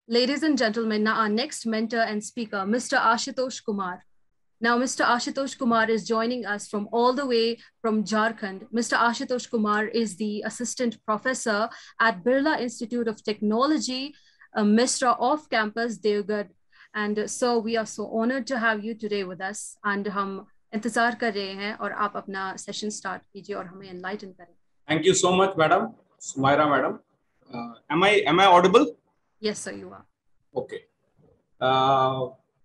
Ladies and gentlemen, now our next mentor and speaker, Mr. Ashutosh Kumar. Now, Mr. Ashutosh Kumar is joining us from all the way from Jharkhand. Mr. Ashutosh Kumar is the assistant professor at Birla Institute of Technology, Misra off campus, Devgarh. And so we are so honored to have you today with us. And हम इंतजार कर रहे हैं और आप अपना session start कीजिए और हमें enlighten करें. Thank you so much, Madam Sumaira, Madam. Am I audible? Yes, sir, you are. Okay.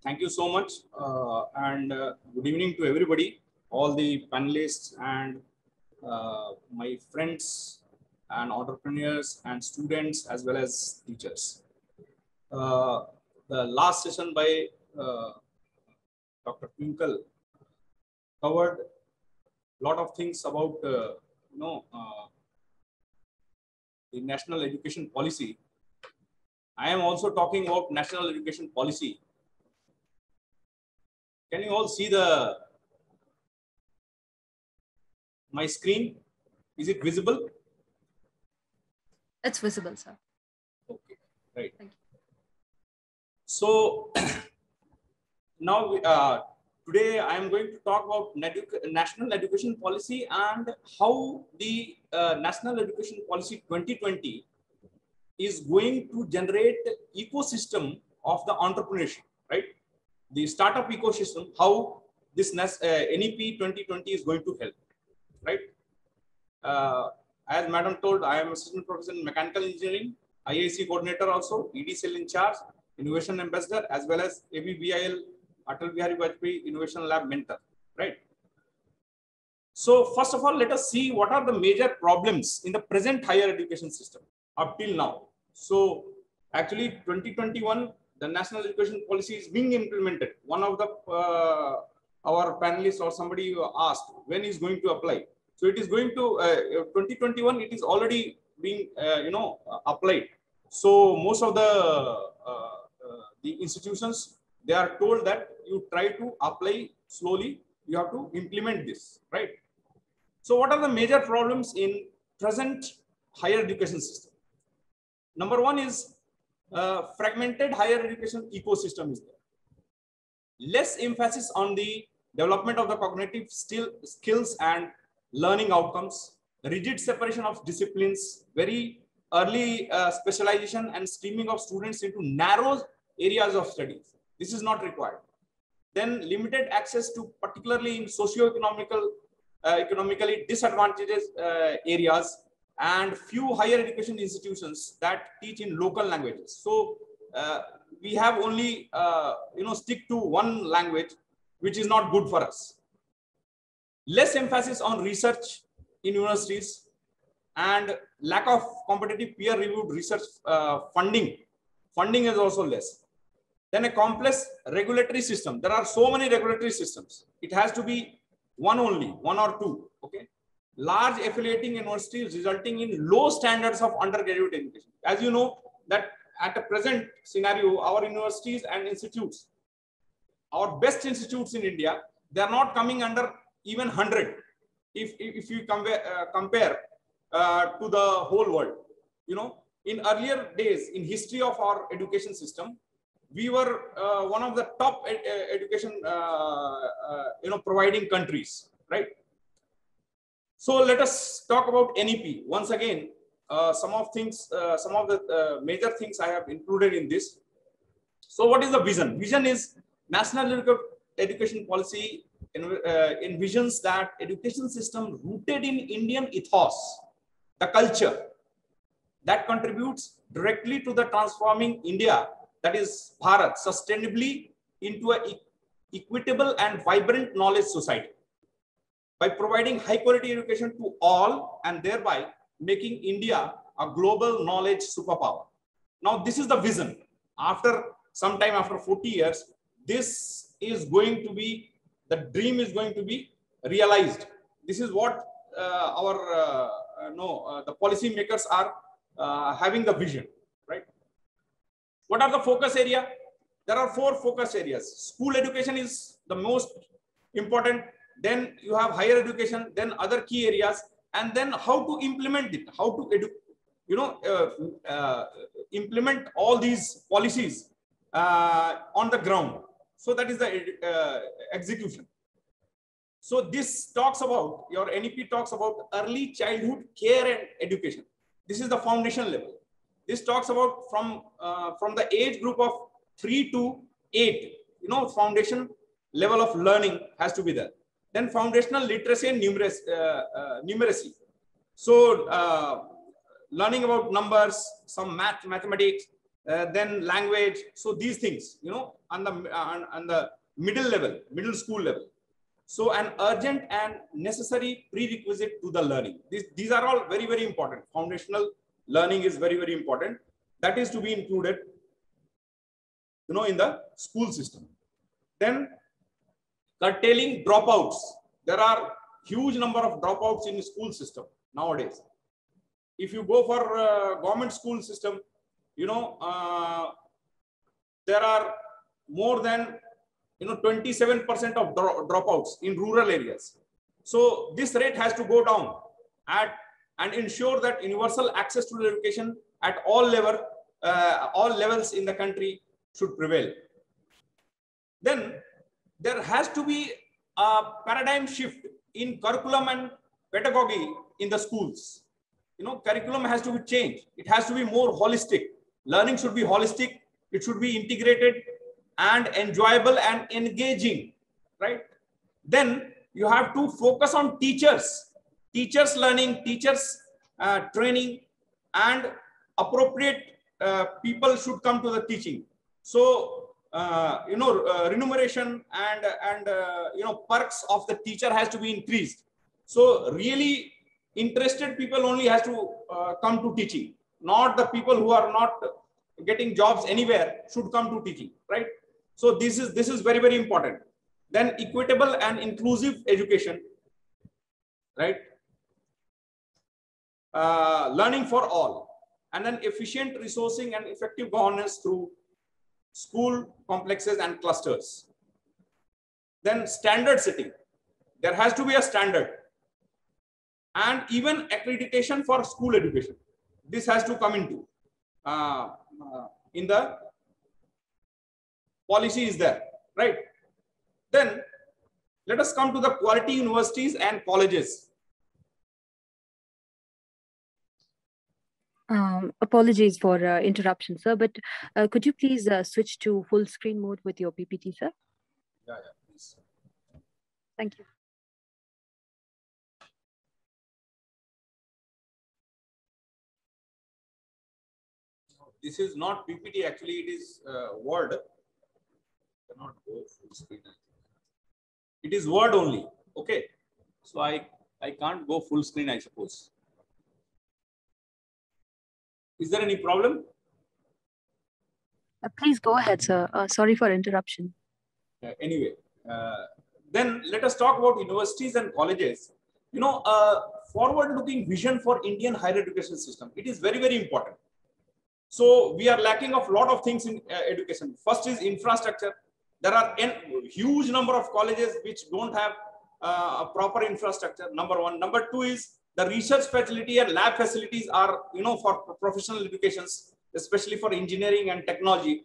Thank you so much, and good evening to everybody, all the panelists and my friends and entrepreneurs and students as well as teachers. The last session by Dr. Twinkle covered a lot of things about the national education policy. I am also talking about national education policy. Can you all see my screen? Is it visible? It's visible, sir. Okay, right. Thank you. So now today I am going to talk about national education policy and how the National Education Policy 2020 is going to generate ecosystem of the entrepreneurship, right? The startup ecosystem, how this NEP 2020 is going to help, right? As Madam told, I am assistant professor in mechanical engineering, IIC coordinator also, ED cell in charge, innovation ambassador, as well as ABBIL, Atal Bihari Vajpayee Innovation Lab mentor, right? So first of all, let us see what are the major problems in the present higher education system up till now. So actually 2021, the national education policy is being implemented. One of the our panelists or somebody asked when is going to apply. So it is going to 2021. It is already being applied. So most of the institutions, they are told that you try to apply slowly. You have to implement this, right? So what are the major problems in present higher education system? Number one is fragmented higher education ecosystem is there. Less emphasis on the development of the cognitive skills and learning outcomes, rigid separation of disciplines, very early specialization and streaming of students into narrow areas of studies. This is not required. Then limited access to particularly in economically disadvantaged areas, and few higher education institutions that teach in local languages. So we have only stick to one language, which is not good for us. Less emphasis on research in universities and lack of competitive peer-reviewed research funding. Funding is also less. Then a complex regulatory system. There are so many regulatory systems. It has to be one only, one or two. Okay. Large affiliating universities resulting in low standards of undergraduate education. As you know that at the present scenario, our universities and institutes, our best institutes in India, they are not coming under even 100. If you compare to the whole world, in earlier days in history of our education system, we were one of the top education providing countries, right? So let us talk about NEP once again. Some of the major things I have included in this. So what is the vision? Vision is national education policy envisions that education system rooted in Indian ethos, the culture that contributes directly to the transforming India, that is Bharat, sustainably into an equitable and vibrant knowledge society by providing high quality education to all and thereby making India a global knowledge superpower. Now, this is the vision. After some time, after 40 years, this is going to be, the dream is going to be realized. This is what the policy makers are having the vision, right? What are the focus area? There are 4 focus areas. School education is the most important. Then you have higher education, then other key areas, and then how to implement it, how to implement all these policies on the ground. So that is the execution. So this talks about, your NEP talks about early childhood care and education. This is the foundation level. This talks about from the age group of 3 to 8, foundation level of learning has to be there. Then foundational literacy and numeracy. So learning about numbers, some mathematics, then language. So these things, on the middle level, middle school level. So an urgent and necessary prerequisite to the learning. These are all very, very important. Foundational learning is very, very important. That is to be included, in the school system. Then curtailing dropouts. There are huge number of dropouts in the school system nowadays. If you go for government school system, there are more than 27% of dropouts in rural areas. So this rate has to go down and ensure that universal access to education at all levels in the country should prevail. Then there has to be a paradigm shift in curriculum and pedagogy in the schools. Curriculum has to be changed. It has to be more holistic. Learning should be holistic. It should be integrated and enjoyable and engaging, right? Then you have to focus on teachers learning, teachers training, and appropriate people should come to the teaching. So remuneration and perks of the teacher has to be increased. So really interested people only has to come to teaching, not the people who are not getting jobs anywhere should come to teaching, right? So this is very, very important. Then equitable and inclusive education, right? Learning for all, and then efficient resourcing and effective governance through school complexes and clusters. Then standard setting. There has to be a standard, and even accreditation for school education. This has to come into in the policy is there, right? Then let us come to the quality universities and colleges. Apologies for interruption, sir, but could you please switch to full screen mode with your PPT, sir? Yeah, please. Thank you. This is not PPT, actually it is Word. Cannot go full screen. It is Word only. Okay, so I can't go full screen, I suppose. Is there any problem? Please go ahead, sir. Sorry for interruption. Anyway, then let us talk about universities and colleges. Forward-looking vision for Indian higher education system. It is very, very important. So we are lacking of a lot of things in education. First is infrastructure. There are a huge number of colleges which don't have a proper infrastructure. Number one. Number two is the research facility and lab facilities are, for professional educations, especially for engineering and technology,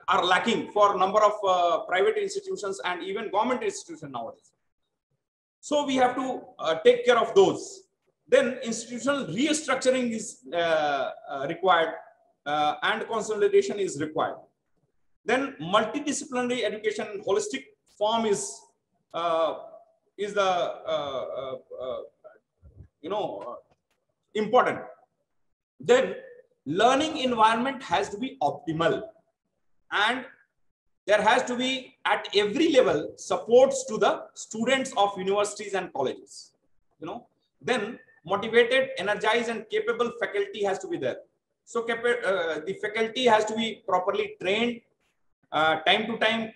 are lacking for a number of private institutions and even government institutions nowadays. So we have to take care of those. Then institutional restructuring is required and consolidation is required. Then multidisciplinary education, holistic form is important. Then learning environment has to be optimal, and there has to be at every level supports to the students of universities and colleges. Then motivated, energized, and capable faculty has to be there. So the faculty has to be properly trained, time to time.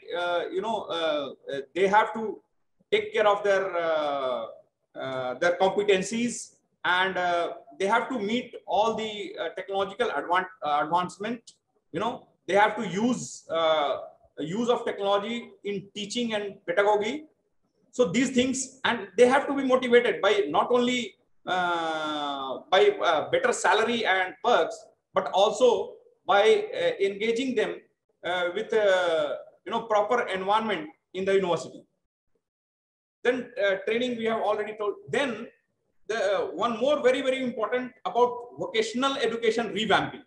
They have to take care of their competencies, and they have to meet all the technological advancement. They have to use of technology in teaching and pedagogy. So these things, and they have to be motivated by not only by better salary and perks, but also by engaging them with proper environment in the university. Then training we have already told. Then the one more very important about vocational education revamping.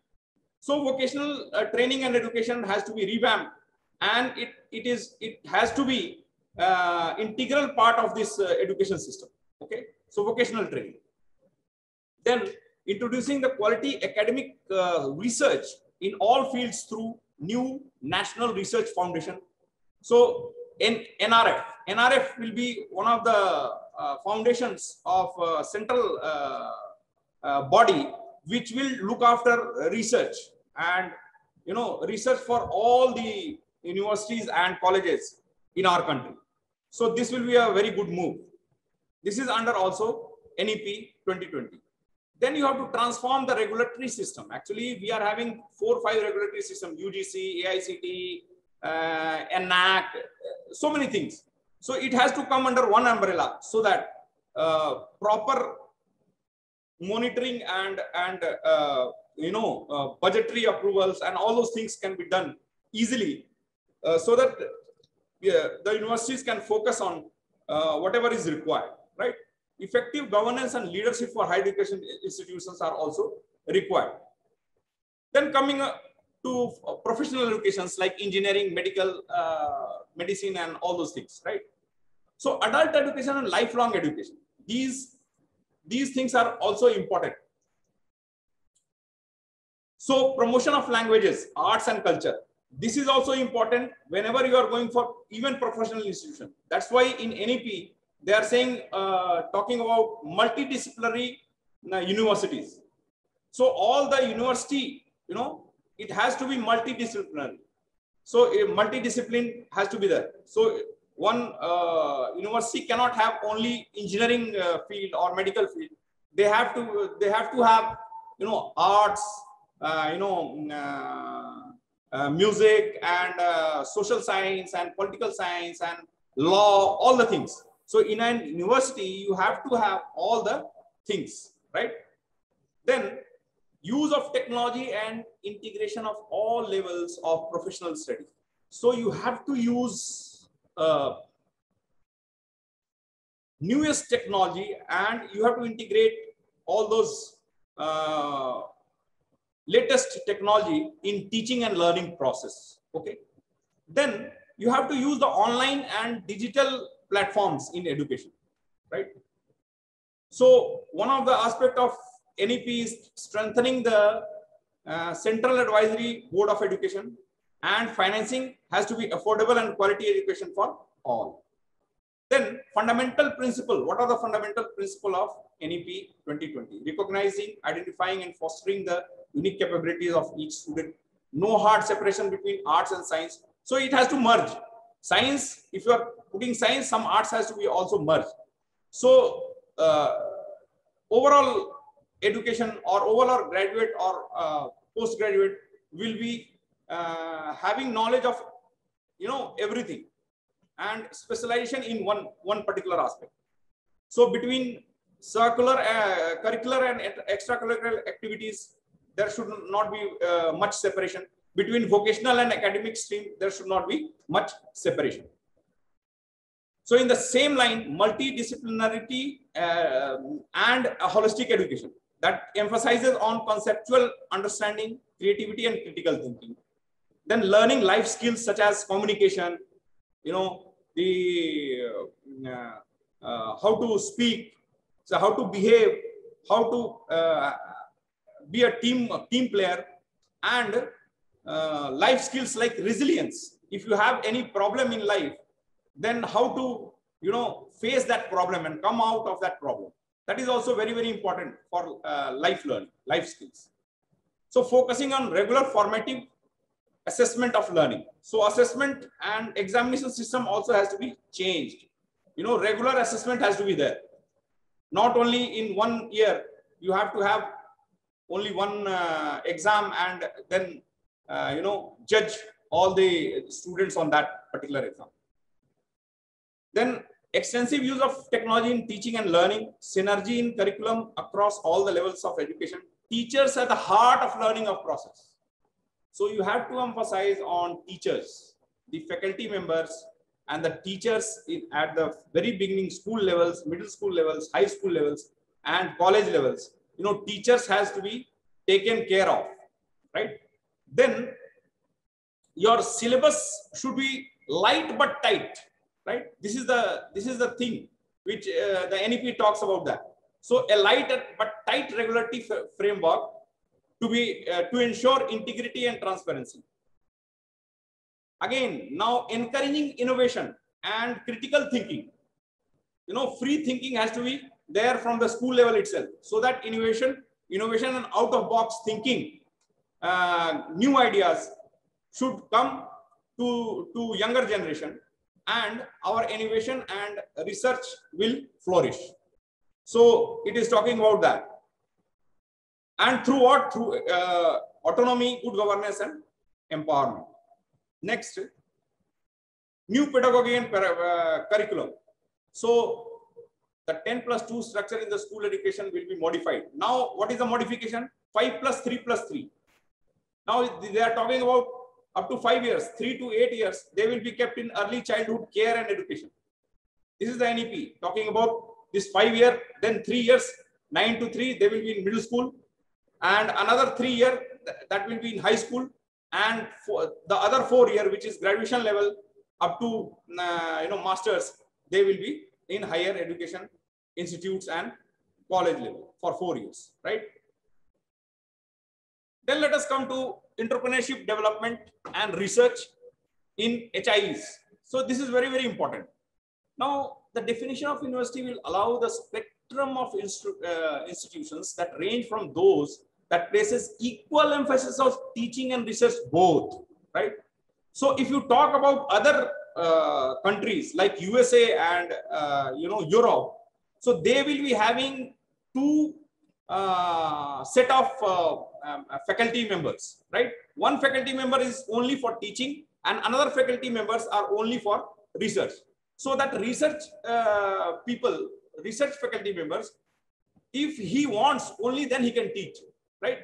So vocational training and education has to be revamped, and it has to be integral part of this education system. Okay, so vocational training. Then introducing the quality academic research in all fields through new National Research Foundation. So NRF will be one of the foundations of central body which will look after research and research for all the universities and colleges in our country. So this will be a very good move. This is under also NEP 2020. Then you have to transform the regulatory system. Actually, we are having 4 or 5 regulatory systems: UGC, AICTE, NAC, so many things. So it has to come under one umbrella so that proper monitoring and budgetary approvals and all those things can be done easily, so that the universities can focus on whatever is required, right? Effective governance and leadership for higher education institutions are also required. Then coming to professional educations like engineering, medical, medicine, and all those things, right? So adult education and lifelong education, these things are also important. So promotion of languages, arts and culture, this is also important whenever you are going for even professional institution. That's why in NEP they are saying, talking about multidisciplinary universities. So all the university, it has to be multidisciplinary. So a multidiscipline has to be there. So one university cannot have only engineering field or medical field. They have to have arts, music and social science and political science and law, all the things. So in a university, you have to have all the things, right? Then use of technology and integration of all levels of professional study. So you have to use newest technology, and you have to integrate all those latest technology in teaching and learning process. Okay. Then you have to use the online and digital platforms in education, right? So one of the aspects of NEP is strengthening the Central Advisory Board of Education, and financing has to be affordable and quality education for all. Then fundamental principle. What are the fundamental principle of NEP 2020? Recognizing, identifying, and fostering the unique capabilities of each student. No hard separation between arts and science. So it has to merge. Science, if you are putting science, some arts has to be also merged. So overall education or overall graduate or postgraduate will be having knowledge of everything and specialization in one particular aspect. So between circular curricular and extracurricular activities, there should not be much separation. Between vocational and academic stream, there should not be much separation. So in the same line, multidisciplinarity and a holistic education that emphasizes on conceptual understanding, creativity, and critical thinking. Then learning life skills such as communication, how to speak, so how to behave, how to be a team player, and life skills like resilience. If you have any problem in life, then how to face that problem and come out of that problem. That is also very important for life learning, life skills. So focusing on regular formative assessment of learning. So assessment and examination system also has to be changed. Regular assessment has to be there. Not only in 1 year, you have to have only one exam and then judge all the students on that particular exam. Then extensive use of technology in teaching and learning, synergy in curriculum across all the levels of education. Teachers are the heart of learning of process. So you have to emphasize on teachers, the faculty members, and the teachers at the very beginning, school levels, middle school levels, high school levels, and college levels. You know, teachers has to be taken care of, right? Then your syllabus should be light but tight, right? This is the thing which the NEP talks about that. So a light but tight regulatory framework to be to ensure integrity and transparency. Again, now encouraging innovation and critical thinking. You know, free thinking has to be there from the school level itself, so that innovation and out of box thinking, new ideas should come to younger generation, and our innovation and research will flourish. So it is talking about that. And through what? Through autonomy, good governance, and empowerment. Next, new pedagogy and curriculum. So the 10+2 structure in the school education will be modified. Now, what is the modification? 5+3+3. Now they are talking about up to 5 years, 3 to 8 years, they will be kept in early childhood care and education. This is the NEP talking about this 5 year, then 3 years, 9 to 3, they will be in middle school, and another 3 year that will be in high school, and for the other 4 year, which is graduation level up to masters, they will be in higher education institutes and college level for 4 years, right? Then let us come to entrepreneurship development and research in HIEs. So this is very, very important. Now, the definition of university will allow the spectrum of institutions that range from those that places equal emphasis of teaching and research both, right? So if you talk about other countries like USA and Europe, so they will be having two set of faculty members, right? One faculty member is only for teaching, and another faculty members are only for research. So that research research faculty members, if he wants, only then he can teach, right?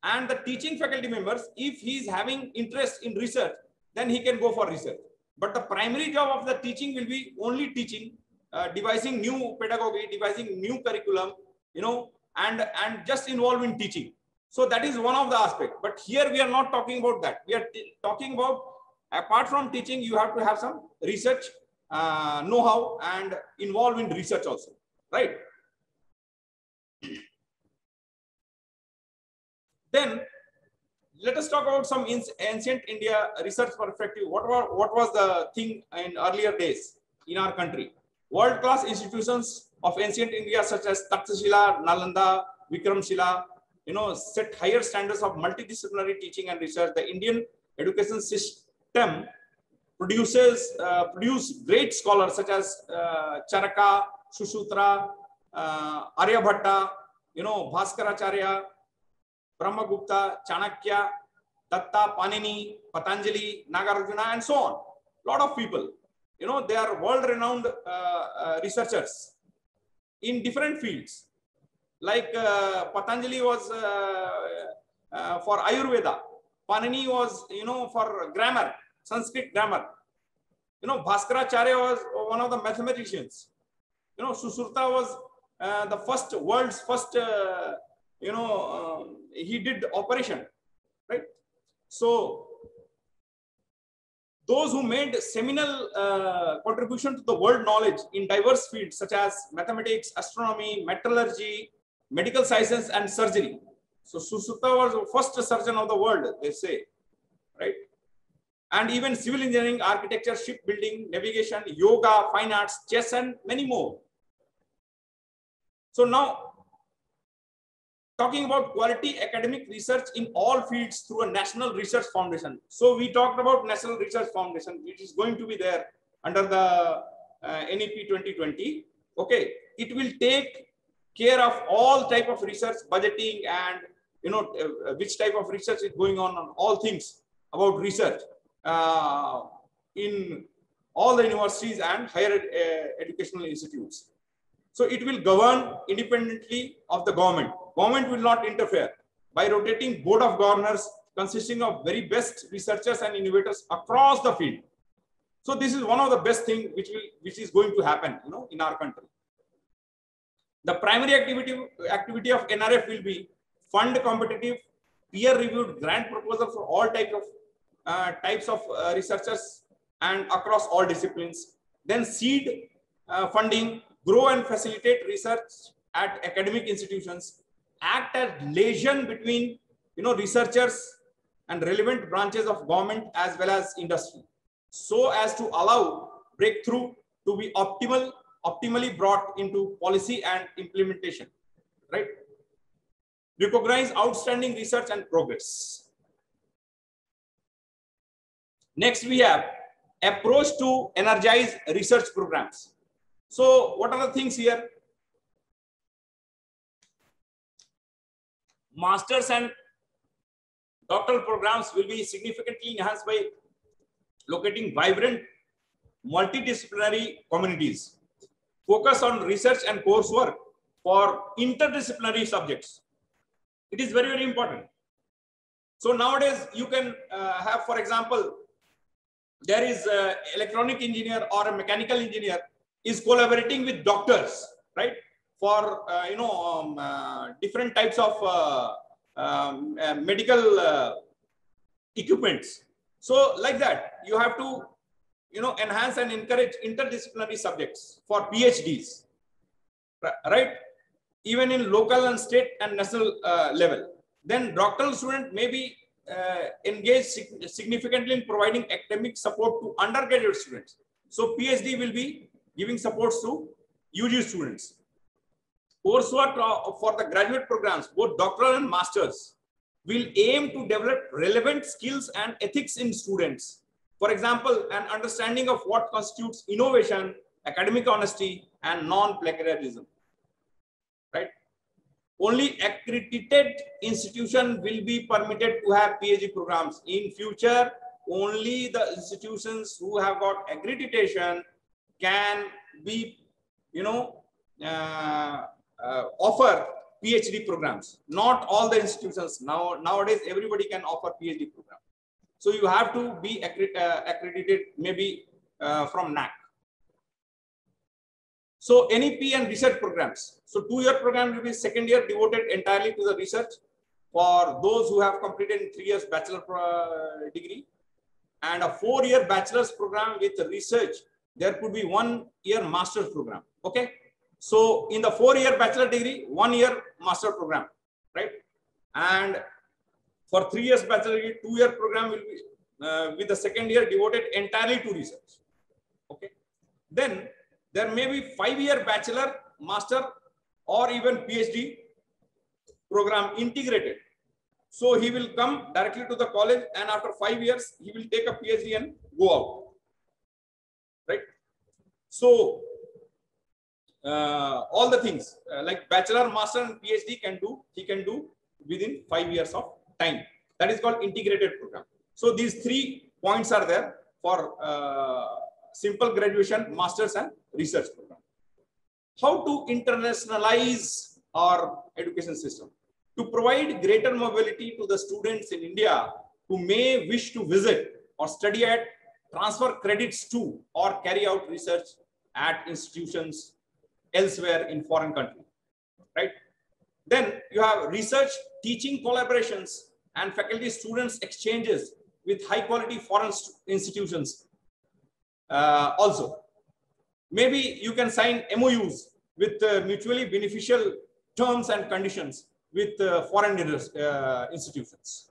And the teaching faculty members, if he is having interest in research, then he can go for research. But the primary job of the teaching will be only teaching, devising new pedagogy, devising new curriculum, and just involved in teaching. So that is one of the aspects. But here we are not talking about that. We are talking about, apart from teaching, you have to have some research know-how and involved in research also, right? Then let us talk about some ancient India research perspective. What was the thing in earlier days in our country? World-class institutions of ancient India such as Takshashila, Nalanda, Vikramshila, set higher standards of multidisciplinary teaching and research. The Indian education system produce great scholars such as Charaka, Sushruta, Aryabhatta, Bhaskaracharya, Brahmagupta, Chanakya, Datta, Panini, Patanjali, Nagarjuna, and so on. A lot of people, they are world-renowned researchers in different fields. Like Patanjali was for Ayurveda, Panini was, for grammar, Sanskrit grammar. Bhaskaracharya was one of the mathematicians. Sushruta was the world's first, he did operation, right? So those who made seminal contribution to the world knowledge in diverse fields such as mathematics, astronomy, metallurgy, medical sciences, and surgery. So Sushruta was the first surgeon of the world, they say, right? And even civil engineering, architecture, shipbuilding, navigation, yoga, fine arts, chess, and many more. So now, talking about quality academic research in all fields through a National Research Foundation. So we talked about National Research Foundation, which is going to be there under the NEP 2020. Okay, it will take care of all type of research, budgeting, and which type of research is going on all things about research in all the universities and higher educational institutes. So it will govern independently of the government. Government will not interfere by rotating board of governors consisting of very best researchers and innovators across the field. So this is one of the best things which is going to happen, in our country. The primary activity of NRF will be fund competitive, peer-reviewed grant proposals for all types of researchers and across all disciplines. Then seed funding, grow and facilitate research at academic institutions, act as liaison between researchers and relevant branches of government as well as industry, so as to allow breakthrough to be optimally brought into policy and implementation, right? Recognize outstanding research and progress. Next, we have approach to energize research programs. So what are the things here? Masters and doctoral programs will be significantly enhanced by locating vibrant multidisciplinary communities. Focus on research and coursework for interdisciplinary subjects. It is very, very important. So nowadays you can have, for example, there is an electronic engineer or a mechanical engineer is collaborating with doctors, right? For different types of medical equipments. So like that, you have to enhance and encourage interdisciplinary subjects for PhDs, right? Even in local and state and national level. Then doctoral student may be engaged significantly in providing academic support to undergraduate students. So PhD will be giving supports to UG students. Coursework for the graduate programs, both doctoral and masters, will aim to develop relevant skills and ethics in students. For example, an understanding of what constitutes innovation, academic honesty, and non-plagiarism, right? Only accredited institution will be permitted to have PhD programs. In future, only the institutions who have got accreditation can be, offer PhD programs. Not all the institutions. Nowadays, everybody can offer PhD program. So you have to be accredited, maybe from NAAC. So NEP and research programs. So 2-year program will be second year devoted entirely to the research for those who have completed in 3 years bachelor degree, and a 4-year bachelor's program with research. There could be 1-year master's program. Okay. So in the 4-year bachelor degree, 1-year master program, right? And for 3 years bachelor degree, 2-year program will be with the second year devoted entirely to research. Okay. Then there may be 5-year bachelor, master, or even PhD program integrated. So he will come directly to the college, and after 5 years, he will take a PhD and go out. Right? So all the things like bachelor, master, and PhD he can do within 5 years of time. That is called integrated program. So these 3 points are there for simple graduation, masters, and research program. How to internationalize our education system? To provide greater mobility to the students in India who may wish to visit or study at, transfer credits to, or carry out research at institutions elsewhere in foreign country, right? Then you have research, teaching collaborations, and faculty students exchanges with high quality foreign institutions. Also, maybe you can sign MOUs with mutually beneficial terms and conditions with foreign institutions.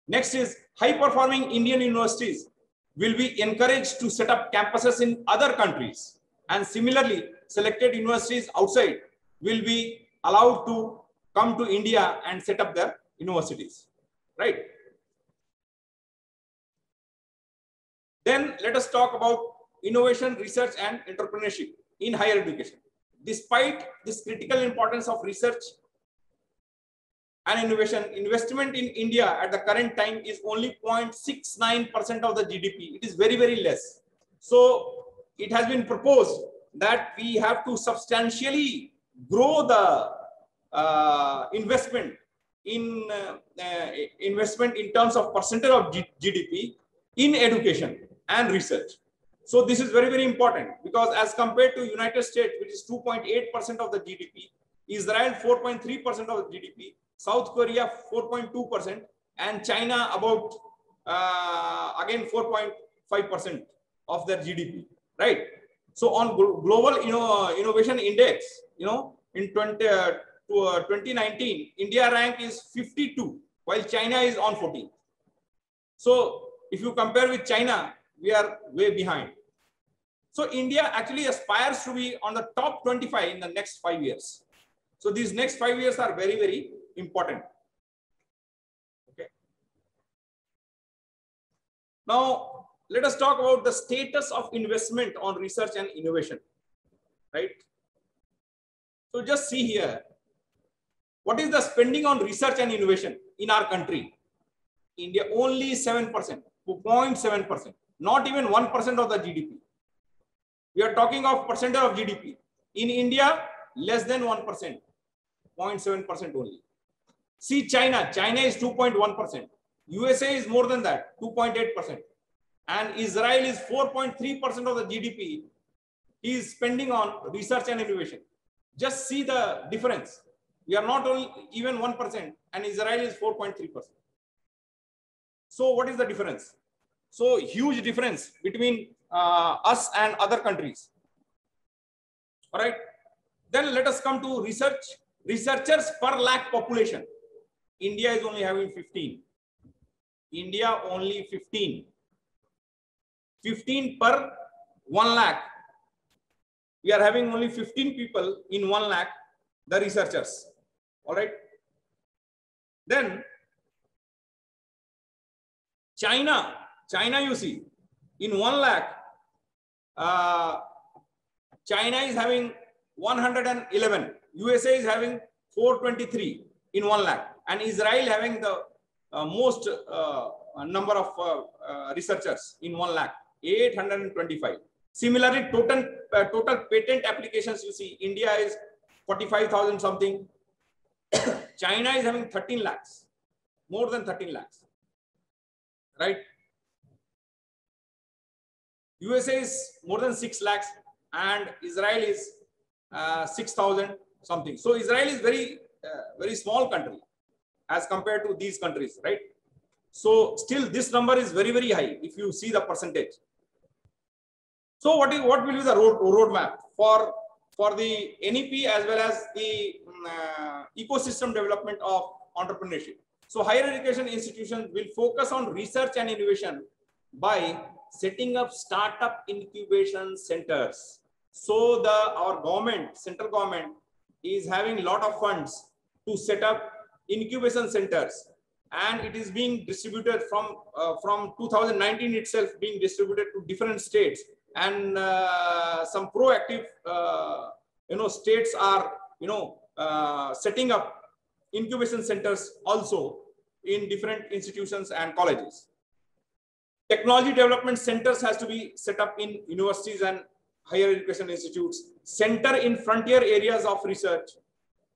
Next is high performing Indian universities will be encouraged to set up campuses in other countries, and similarly selected universities outside will be allowed to come to India and set up their universities, right? Then let us talk about innovation, research, and entrepreneurship in higher education. Despite this critical importance of research and innovation, investment in India at the current time is only 0.69% of the GDP. It is very, very less. So it has been proposed that we have to substantially grow the investment in investment in terms of percentage of GDP in education and research. So this is very, very important, because as compared to United States, which is 2.8% of the GDP, Israel 4.3% of the GDP, South Korea 4.2%, and China about again 4.5% of their GDP, right? So on global innovation index, in 2019, India rank is 52, while China is on 14. So if you compare with China, we are way behind. So India actually aspires to be on the top 25 in the next 5 years. So these next 5 years are very, very important. Okay. Now let us talk about the status of investment on research and innovation, right? So just see here, what is the spending on research and innovation in our country? India only 7%, 0.7%, not even 1% of the GDP. We are talking of percentage of GDP. In India, less than 1%, 0.7% only. See China, China is 2.1%. USA is more than that, 2.8%. And Israel is 4.3% of the GDP. He is spending on research and innovation. Just see the difference. We are not only even 1%, and Israel is 4.3%. So what is the difference? So huge difference between us and other countries. All right. Then let us come to research. Researchers per lakh population. India is only having 15. India only 15. 15 per 1 lakh. We are having only 15 people in 1 lakh, the researchers. All right. Then China you see, in 1 lakh, China is having 111. USA is having 423 in 1 lakh, and Israel having the most number of researchers in 1 lakh, 825. Similarly, total patent applications, you see, India is 45,000 something. China is having 13 lakhs, more than 13 lakhs, right? USA is more than 6 lakhs, and Israel is 6,000 something. So Israel is very small country as compared to these countries, right? So still this number is very, very high if you see the percentage. So what will be the roadmap for the NEP as well as the ecosystem development of entrepreneurship? So higher education institutions will focus on research and innovation by setting up startup incubation centers. So our government, central government, is having a lot of funds to set up incubation centers, and it is being distributed from 2019 itself, being distributed to different states, and some proactive states are setting up incubation centers also in different institutions and colleges. Technology development centers has to be set up in universities and higher education institutes, center in frontier areas of research,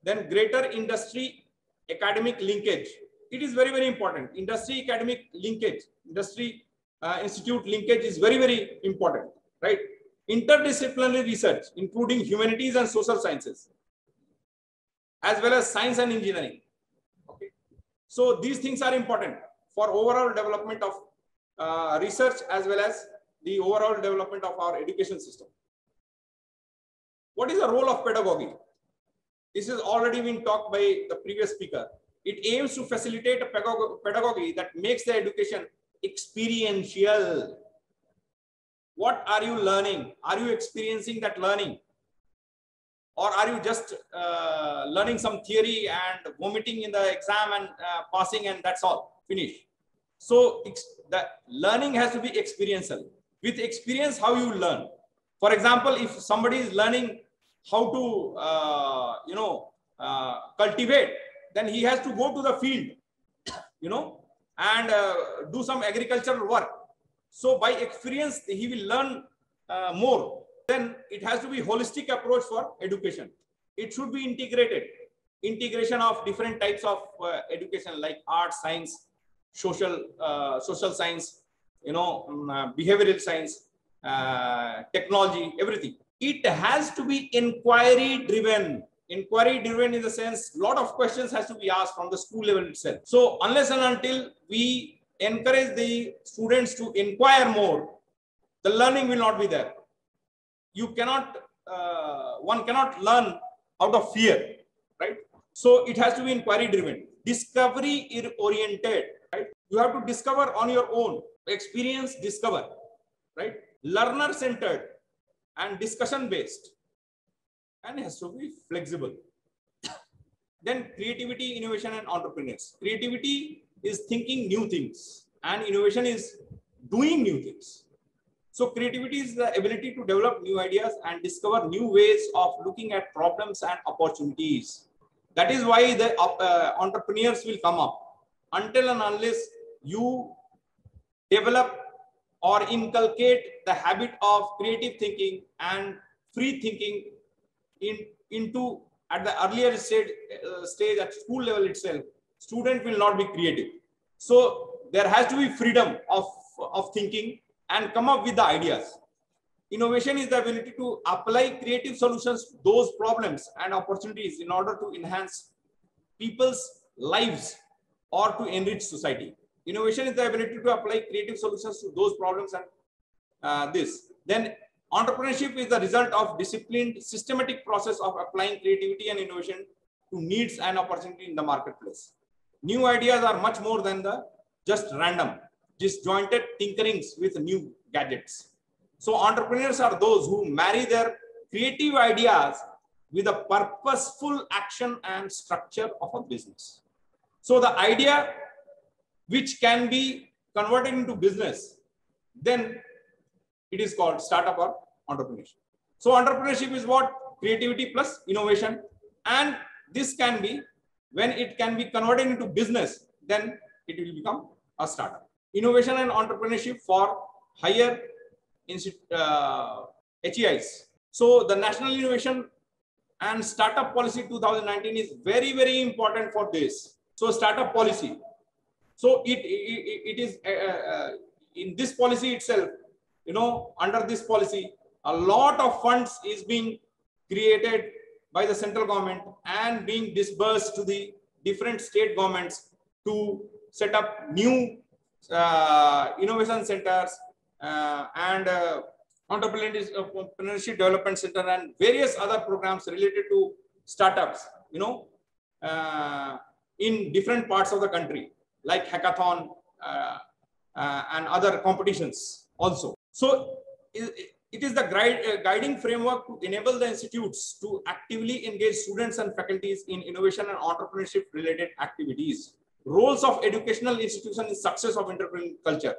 then greater industry academic linkage. It is very, very important. Industry academic linkage, industry institute linkage is very, very important, right? Interdisciplinary research, including humanities and social sciences, as well as science and engineering. Okay. So these things are important for overall development of research as well as the overall development of our education system. What is the role of pedagogy? This has already been talked by the previous speaker. It aims to facilitate a pedagogy that makes the education experiential. What are you learning? Are you experiencing that learning? Or are you just learning some theory and vomiting in the exam and passing, and that's all, finish? So the learning has to be experiential. With experience, how you learn. For example, if somebody is learning how to cultivate, then he has to go to the field, and do some agricultural work. So by experience, he will learn more. Then it has to be holistic approach for education. It should be integrated. integration of different types of education like art, science, social science, behavioral science, technology, everything. It has to be inquiry driven. Inquiry driven in the sense, lot of questions has to be asked from the school level itself. So unless and until we encourage the students to inquire more, the learning will not be there. You cannot, one cannot learn out of fear, right? So it has to be inquiry driven, discovery oriented, right? You have to discover on your own, experience, discover, right? Learner centered and discussion based, and has to be flexible. Then creativity, innovation, and entrepreneurs. Creativity is thinking new things, and innovation is doing new things. So creativity is the ability to develop new ideas and discover new ways of looking at problems and opportunities. That is why the entrepreneurs will come up. Until and unless you develop or inculcate the habit of creative thinking and free thinking into at the earlier stage at school level itself, student will not be creative. So there has to be freedom of thinking and come up with the ideas. Innovation is the ability to apply creative solutions to those problems and opportunities in order to enhance people's lives or to enrich society. Innovation is the ability to apply creative solutions to those problems and Then entrepreneurship is the result of disciplined, systematic process of applying creativity and innovation to needs and opportunity in the marketplace. New ideas are much more than the just random, disjointed tinkerings with new gadgets. So entrepreneurs are those who marry their creative ideas with a purposeful action and structure of a business. So the idea which can be converted into business, then it is called startup or entrepreneurship. So entrepreneurship is what? Creativity plus innovation. And this can be, when it can be converted into business, then it will become a startup. Innovation and entrepreneurship for higher HEIs. So the National Innovation and Startup Policy 2019 is very, very important for this. So startup policy. So it is in this policy itself, under this policy, a lot of funds is being created by the central government and being disbursed to the different state governments to set up new innovation centers and entrepreneurship development center and various other programs related to startups, in different parts of the country, like hackathon and other competitions also. So it is the guiding framework to enable the institutes to actively engage students and faculties in innovation and entrepreneurship related activities. Roles of educational institution in success of entrepreneurial culture.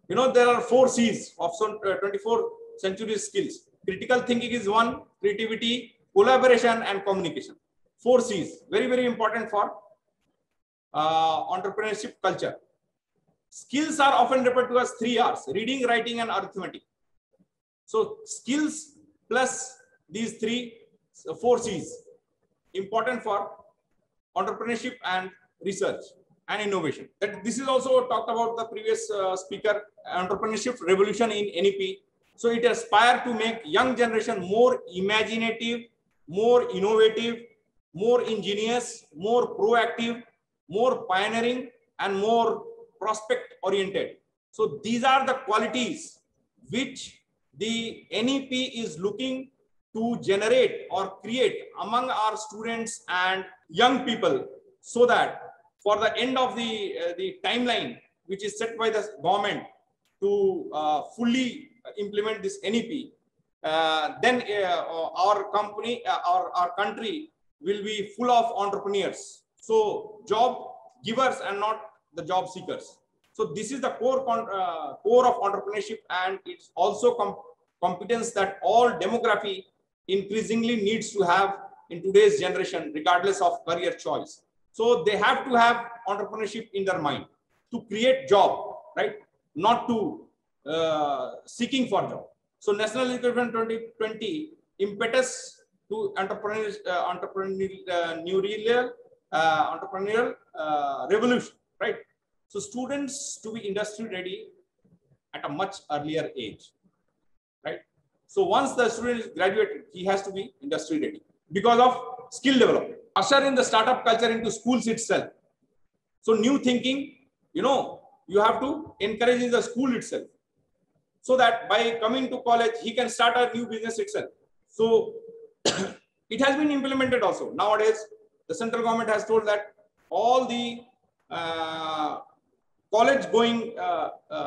There are 4 C's of 24th century skills. Critical thinking is one, creativity, collaboration, and communication. 4 C's, very, very important for entrepreneurship culture. Skills are often referred to as 3 R's, reading, writing, and arithmetic. So skills plus these 4 C's, important for entrepreneurship and research and innovation. This is also talked about the previous speaker, entrepreneurship revolution in NEP. So it aspires to make young generation more imaginative, more innovative, more ingenious, more proactive, more pioneering, and more prospect oriented. So these are the qualities which the NEP is looking to generate or create among our students and young people, so that for the end of the timeline which is set by the government to fully implement this NEP, then our company, our country will be full of entrepreneurs. So job givers and not the job seekers. So this is the core of entrepreneurship, and it's also competence that all demography increasingly needs to have in today's generation, regardless of career choice. So they have to have entrepreneurship in their mind to create job, right? Not to seeking for job. So National Education 2020 impetus to entrepreneurial revolution, right? So students to be industry ready at a much earlier age, right? So once the student is graduated, he has to be industry ready because of skill development. Usher in the startup culture into schools itself. So new thinking, you have to encourage in the school itself, so that by coming to college, he can start a new business itself. So it has been implemented also. Nowadays, the central government has told that all the college going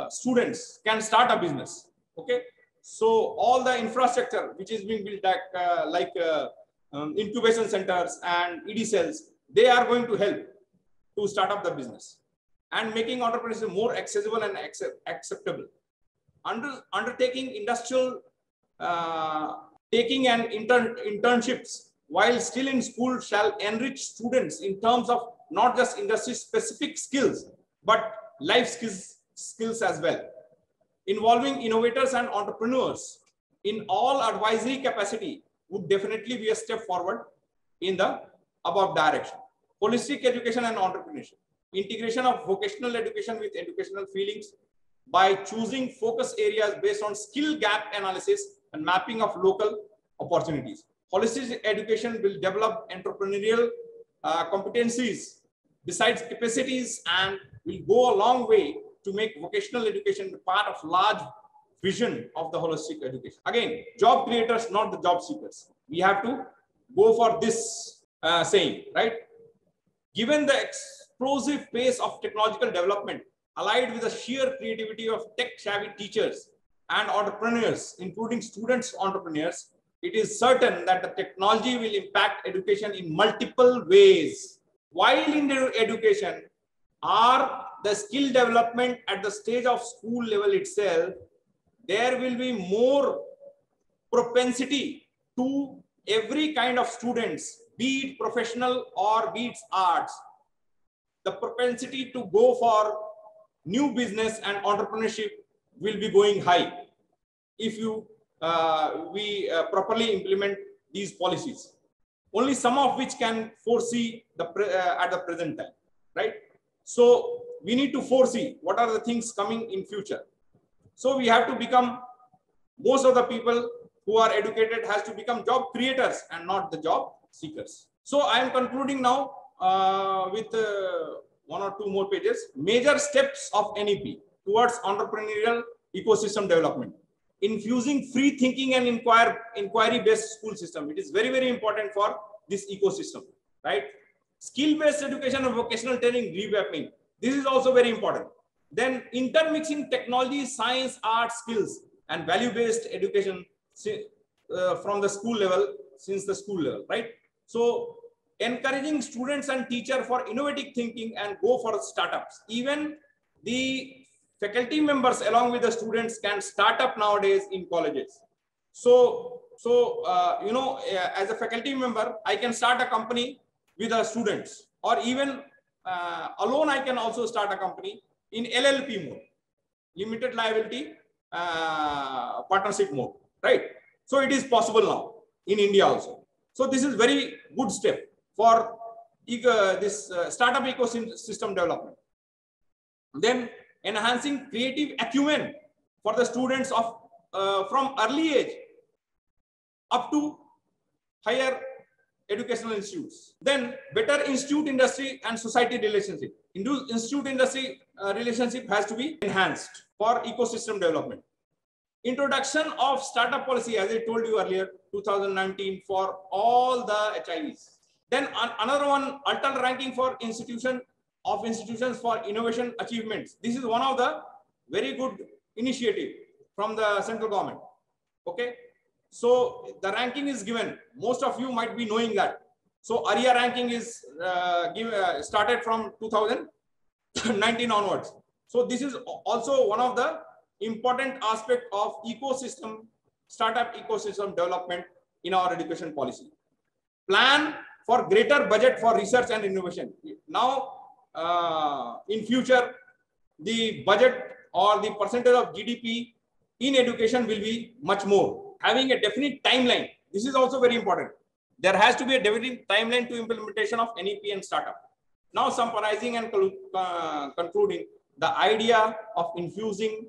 students can start a business. Okay. So all the infrastructure which is being built like incubation centers and ED cells, they are going to help to start up the business and making entrepreneurship more accessible and acceptable. Undertaking industrial taking and internships while still in school shall enrich students in terms of not just industry specific skills, but life skills as well. Involving innovators and entrepreneurs in all advisory capacity would definitely be a step forward in the above direction. Holistic education and entrepreneurship. Integration of vocational education with educational feelings by choosing focus areas based on skill gap analysis and mapping of local opportunities. Holistic education will develop entrepreneurial competencies besides capacities and will go a long way to make vocational education part of large vision of the holistic education. Again, job creators, not the job seekers. We have to go for this saying, right? Given the explosive pace of technological development, allied with the sheer creativity of tech-savvy teachers and entrepreneurs, including students entrepreneurs, it is certain that the technology will impact education in multiple ways. While in education are the skill development at the stage of school level itself, there will be more propensity to every kind of students, be it professional or be it arts, the propensity to go for new business and entrepreneurship will be going high if we properly implement these policies. Only some of which can foresee at the present time, right? So we need to foresee what are the things coming in future. So we have to become, most of the people who are educated has to become job creators and not the job seekers. So I am concluding now with one or two more pages. Major steps of NEP towards entrepreneurial ecosystem development. Infusing free thinking and inquiry-based school system. It is very, very important for this ecosystem, right? Skill-based education and vocational training revamping. This is also very important. Then intermixing technology, science, art, skills, and value-based education from the school level, since the school level, right? So encouraging students and teachers for innovative thinking and go for startups. Even the faculty members along with the students can start up nowadays in colleges. So as a faculty member, I can start a company with the students, or even alone I can also start a company in LLP mode, limited liability partnership mode, right? So it is possible now in India also. So this is very good step for this startup ecosystem development. Then enhancing creative acumen for the students of from early age up to higher educational institutes. Then better institute industry and society relationship. Institute industry relationship has to be enhanced for ecosystem development. Introduction of startup policy, as I told you earlier, 2019 for all the HIVs. Then another one, alternate ranking for institutions for innovation achievements. This is one of the very good initiative from the central government. Okay, so the ranking is given. Most of you might be knowing that. So ARIA ranking is started from 2019 onwards. So this is also one of the important aspect of ecosystem, startup ecosystem development in our education policy. Plan for greater budget for research and innovation. Now, in future, the budget or the percentage of GDP in education will be much more. Having a definite timeline. This is also very important. There has to be a definite timeline to implementation of NEP and startup. Now, summarizing and concluding, the idea of infusing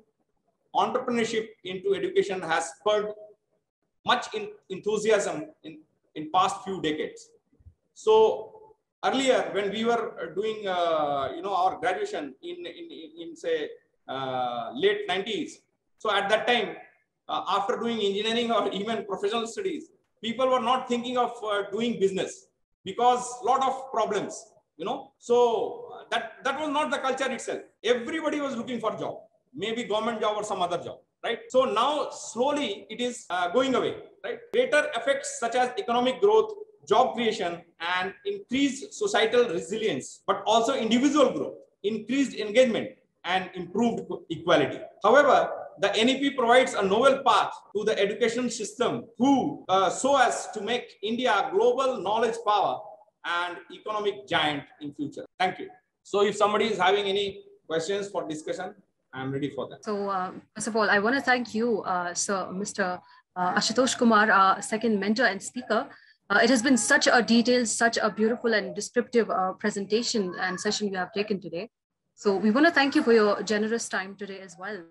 entrepreneurship into education has spurred much enthusiasm in past few decades. So earlier, when we were doing our graduation in say late 90s, so at that time, after doing engineering or even professional studies, people were not thinking of doing business because a lot of problems, so that was not the culture itself. Everybody was looking for job, maybe government job or some other job, right? So now slowly it is going away, right? Greater effects such as economic growth, job creation, and increased societal resilience, but also individual growth, increased engagement, and improved equality. However, the NEP provides a novel path to the education system so as to make India a global knowledge power and economic giant in future. Thank you. So if somebody is having any questions for discussion, I'm ready for that. So first of all, I want to thank you, Sir, Mr. Ashutosh Kumar, our second mentor and speaker. It has been such a detailed, such a beautiful and descriptive presentation and session you have taken today. So we want to thank you for your generous time today as well.